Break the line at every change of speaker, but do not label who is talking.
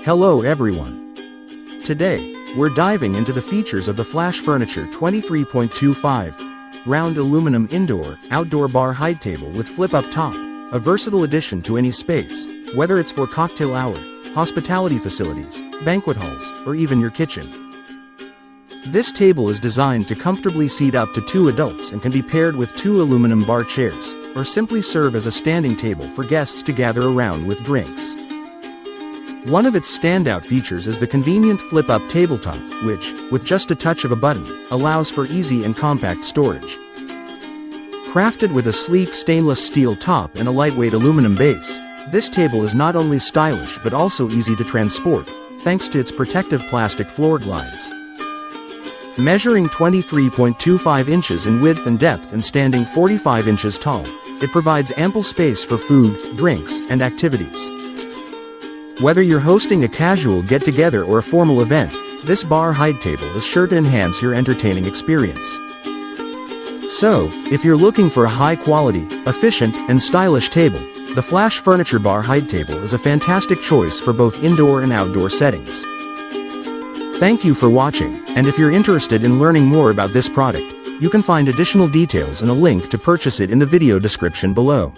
Hello everyone. Today, we're diving into the features of the Flash Furniture 23.25 round aluminum indoor-outdoor bar hide table with flip-up top, a versatile addition to any space, whether it's for cocktail hour, hospitality facilities, banquet halls, or even your kitchen. This table is designed to comfortably seat up to 2 adults and can be paired with 2 aluminum bar chairs, or simply serve as a standing table for guests to gather around with drinks. One of its standout features is the convenient flip-up tabletop, which, with just a touch of a button, allows for easy and compact storage. Crafted with a sleek stainless steel top and a lightweight aluminum base, this table is not only stylish but also easy to transport, thanks to its protective plastic floor glides. Measuring 23.25 inches in width and depth and standing 45 inches tall, it provides ample space for food, drinks, and activities. Whether you're hosting a casual get-together or a formal event, this bar hide table is sure to enhance your entertaining experience. So, if you're looking for a high-quality, efficient, and stylish table, the Flash Furniture Bar Hide Table is a fantastic choice for both indoor and outdoor settings. Thank you for watching, and if you're interested in learning more about this product, you can find additional details and a link to purchase it in the video description below.